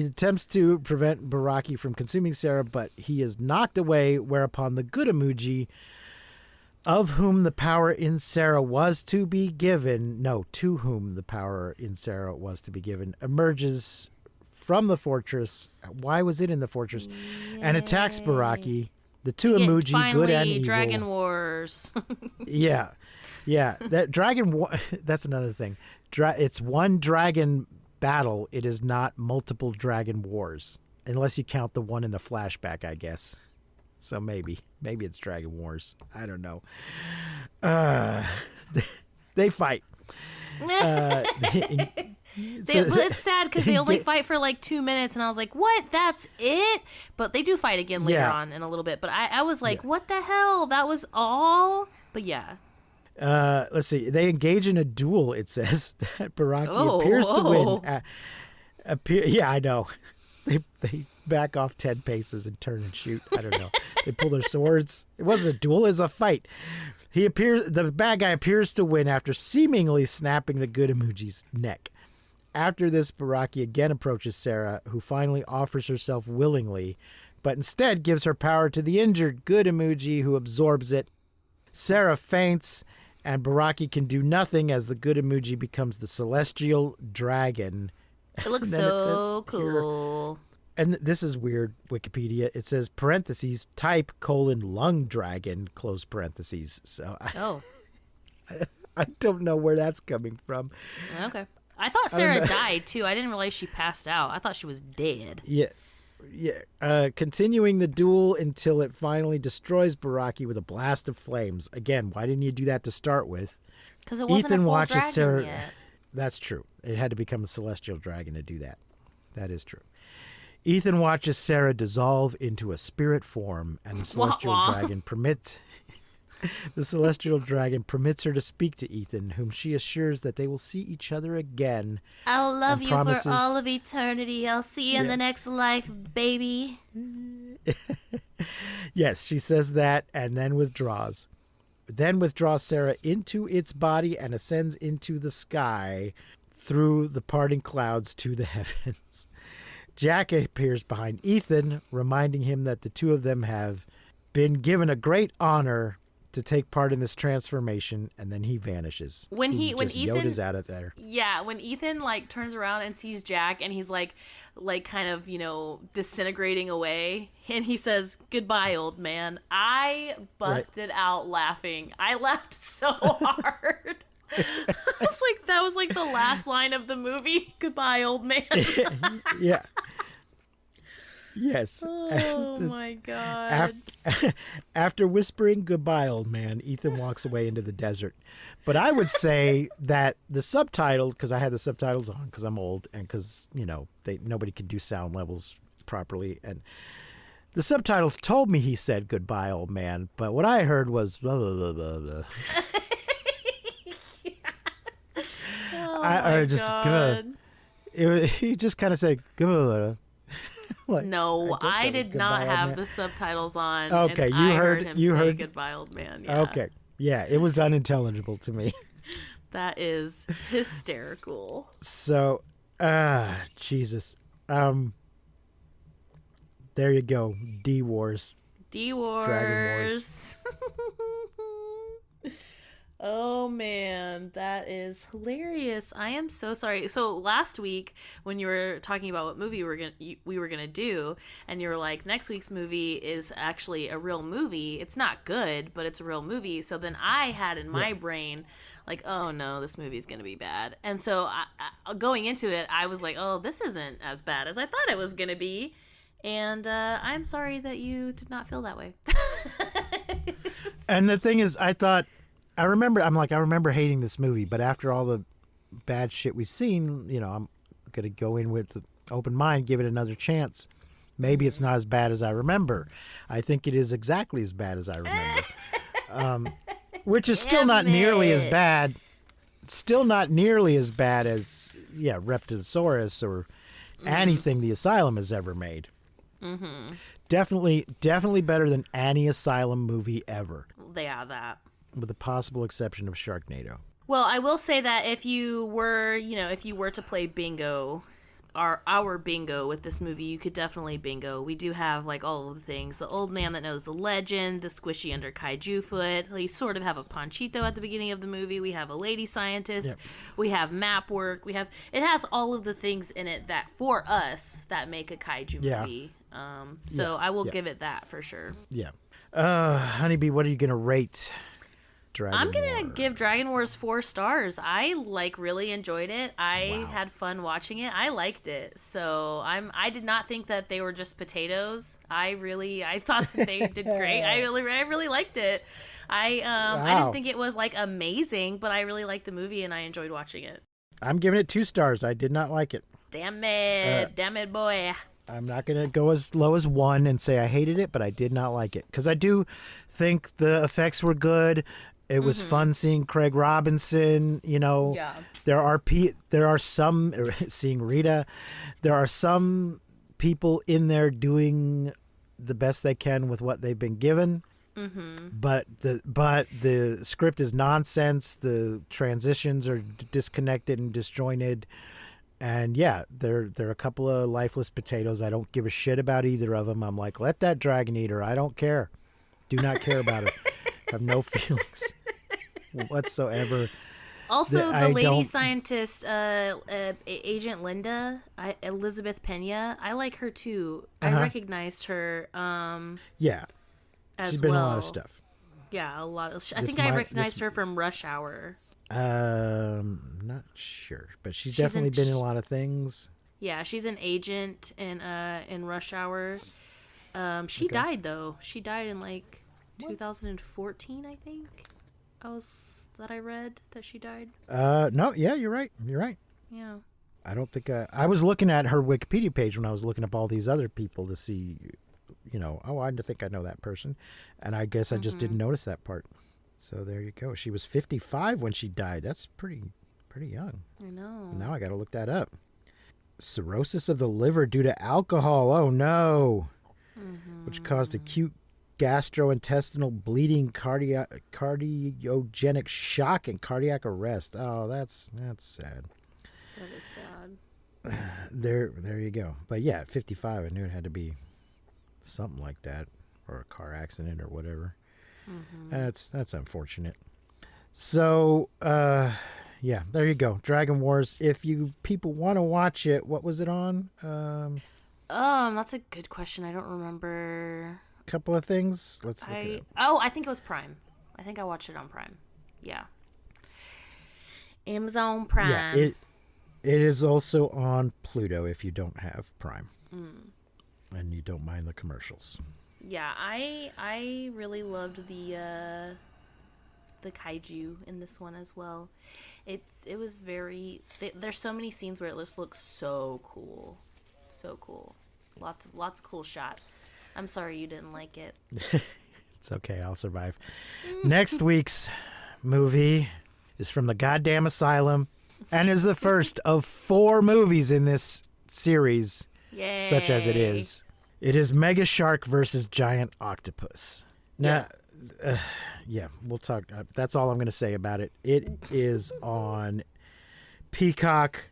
Speaker 4: attempts to prevent Baraki from consuming Sarah, but he is knocked away, whereupon the good emoji, of whom the power in Sarah was to be given, to whom the power in Sarah was to be given, emerges from the fortress. Why was it in the fortress? And attacks Baraki. The two emoji,
Speaker 5: finally,
Speaker 4: good and evil.
Speaker 5: Dragon Wars.
Speaker 4: Yeah. That that's another thing. It's one dragon battle. It is not multiple dragon wars, unless you count the one in the flashback, I guess. So maybe it's Dragon Wars. I don't know. They fight.
Speaker 5: It's sad because they only fight for like 2 minutes, and I was like, "What? That's it?" But they do fight again later on in a little bit. But I was like, "What the hell? That was all?" But yeah.
Speaker 4: Let's see. They engage in a duel. It says that Baraki appears to win. Yeah, I know. They back off 10 paces and turn and shoot. I don't know. They pull their swords. It wasn't a duel. It was a fight. The bad guy appears to win after seemingly snapping the good emoji's neck. After this, Baraki again approaches Sarah, who finally offers herself willingly, but instead gives her power to the injured good emoji, who absorbs it. Sarah faints, and Baraki can do nothing as the good emoji becomes the celestial dragon.
Speaker 5: It looks so cool.
Speaker 4: And this is weird, Wikipedia. It says, parentheses, type, lung dragon, close parentheses. So I don't know where that's coming from.
Speaker 5: Okay. I thought Sarah died, too. I didn't realize she passed out. I thought she was dead.
Speaker 4: Yeah. Continuing the duel until it finally destroys Baraki with a blast of flames. Again, why didn't you do that to start with?
Speaker 5: Because it wasn't a full dragon yet.
Speaker 4: That's true. It had to become a celestial dragon to do that. That is true. Ethan watches Sarah dissolve into a spirit form, and the celestial dragon permits her to speak to Ethan, whom she assures that they will see each other again.
Speaker 5: I'll love you for all of eternity. I'll see you in the next life, baby.
Speaker 4: Yes, she says that, and then withdraws. Then withdraws Sarah into its body and ascends into the sky through the parting clouds to the heavens. Jack appears behind Ethan, reminding him that the two of them have been given a great honor to take part in this transformation, and then he vanishes.
Speaker 5: When Ethan
Speaker 4: Yoda's out of there.
Speaker 5: Yeah, when Ethan like turns around and sees Jack, and he's like kind of disintegrating away, and he says, "Goodbye, old man." I busted out laughing. I laughed so hard. It's like that was like the last line of the movie. "Goodbye, old man."
Speaker 4: Yeah. Yes.
Speaker 5: Oh my god.
Speaker 4: After whispering "goodbye, old man," Ethan walks away into the desert. But I would say that the subtitles, because I had the subtitles on because I'm old and because, nobody can do sound levels properly. And the subtitles told me he said "goodbye, old man." But what I heard was blah, blah, blah, blah, blah. He just kind of said "goodbye." Like,
Speaker 5: no, I did not have the subtitles on.
Speaker 4: Okay,
Speaker 5: and
Speaker 4: you
Speaker 5: I
Speaker 4: heard
Speaker 5: him
Speaker 4: you
Speaker 5: say
Speaker 4: heard
Speaker 5: "Goodbye, old man." Yeah.
Speaker 4: Okay, yeah, it was unintelligible to me.
Speaker 5: That is hysterical.
Speaker 4: So, Jesus, there you go, D Wars.
Speaker 5: D Wars.
Speaker 4: Dragon Wars.
Speaker 5: Oh man, that is hilarious. I am so sorry. So last week when you were talking about what movie we were gonna do, and you were like, next week's movie is actually a real movie. It's not good, but it's a real movie. So then I had in my brain, like, oh no, this movie's gonna be bad. And so going into it, I was like, oh, this isn't as bad as I thought it was gonna be. And I'm sorry that you did not feel that way.
Speaker 4: And the thing is, I remember hating this movie, but after all the bad shit we've seen, I'm going to go in with an open mind, give it another chance. Maybe it's not as bad as I remember. I think it is exactly as bad as I remember. Which is still not nearly as bad. Still not nearly as bad as, Reptosaurus or anything the Asylum has ever made. Mm-hmm. Definitely better than any Asylum movie ever.
Speaker 5: They have that.
Speaker 4: With the possible exception of Sharknado.
Speaker 5: Well, I will say that if you were to play bingo, our bingo with this movie, you could definitely bingo. We do have like all of the things: the old man that knows the legend, the squishy under kaiju foot. We sort of have a Panchito at the beginning of the movie. We have a lady scientist. Yep. We have map work. It has all of the things in it that for us that make a kaiju movie. So I will give it that for sure. Yeah.
Speaker 4: Honeybee, what are you gonna rate
Speaker 5: I'm gonna give Dragon Wars 4 stars. I really enjoyed it. I had fun watching it. I liked it. So I did not think that they were just potatoes. I thought that they did great. I really liked it. I didn't think it was like amazing, but I really liked the movie and I enjoyed watching it.
Speaker 4: I'm giving it 2 stars. I did not like it.
Speaker 5: Damn it, boy.
Speaker 4: I'm not going to go as low as 1 and say I hated it, but I did not like it. Because I do think the effects were good. It was fun seeing Craig Robinson, There are some, seeing Rita, there are some people in there doing the best they can with what they've been given. But the script is nonsense. The transitions are disconnected and disjointed. And there are a couple of lifeless potatoes. I don't give a shit about either of them. I'm like, let that dragon eat her. I don't care. Do not care about her. I have no feelings whatsoever.
Speaker 5: Also, the lady scientist, Agent Linda, Elizabeth Pena, I like her too. I recognized her.
Speaker 4: She's been in a lot of stuff.
Speaker 5: Yeah, a lot. I think I recognized her from Rush Hour.
Speaker 4: Not sure, but she's definitely been in a lot of things. Yeah, she's an agent in Rush Hour. She died though. She died in like 2014, I think. I read that she died. No, yeah, you're right. Yeah. I don't think I was looking at her Wikipedia page when I was looking up all these other people to see, I think I know that person, and I guess I just didn't notice that part. So there you go. She was 55 when she died. That's pretty young. I know. Now I got to look that up. Cirrhosis of the liver due to alcohol. Oh no. Which caused acute gastrointestinal bleeding, cardiogenic shock, and cardiac arrest. Oh, that's sad. That is sad. There you go. But yeah, at 55, I knew it had to be something like that, or a car accident or whatever. That's unfortunate. So, there you go. Dragon Wars. If you people want to watch it, what was it on? That's a good question. I don't remember. A couple of things. Let's look it up. I think it was Prime. I think I watched it on Prime. Yeah. Amazon Prime. Yeah, it is also on Pluto if you don't have Prime. And you don't mind the commercials. Yeah, I really loved the kaiju in this one as well. It was very there's so many scenes where it just looks so cool. Lots of cool shots. I'm sorry you didn't like it. It's okay, I'll survive. Next week's movie is from the goddamn Asylum and is the first of 4 movies in this series. Yay. Such as it is. It is Mega Shark versus Giant Octopus. Now, we'll talk. That's all I'm going to say about it. It is on Peacock,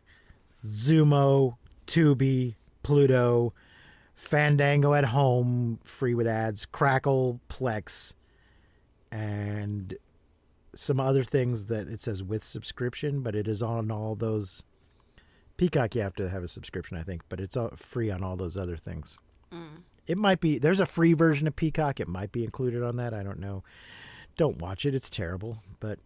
Speaker 4: Zumo, Tubi, Pluto, Fandango at home, free with ads, Crackle, Plex, and some other things that it says with subscription, but it is on all those. Peacock, you have to have a subscription, I think, but it's all free on all those other things. It might be, there's a free version of Peacock. It might be included on that. I don't know. Don't watch it. It's terrible. But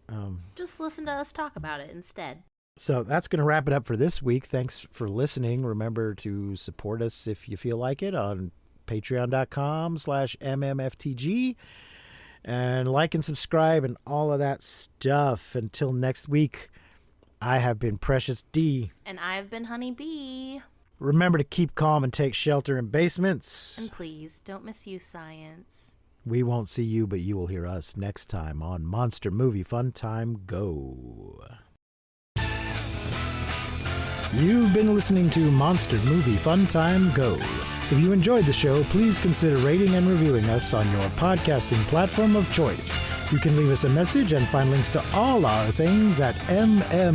Speaker 5: Just listen to us talk about it instead.
Speaker 4: so that's going to wrap it up for this week. Thanks for listening. Remember to support us if you feel like it on patreon.com/MMFTG. And like and subscribe and all of that stuff. Until next week, I have been Precious D.
Speaker 5: And I've been Honey Bee.
Speaker 4: Remember to keep calm and take shelter in basements.
Speaker 5: And please, don't misuse science.
Speaker 4: We won't see you, but you will hear us next time on Monster Movie Fun Time Go. You've been listening to Monster Movie Fun Time Go. If you enjoyed the show, please consider rating and reviewing us on your podcasting platform of choice. You can leave us a message and find links to all our things at mmftg.com.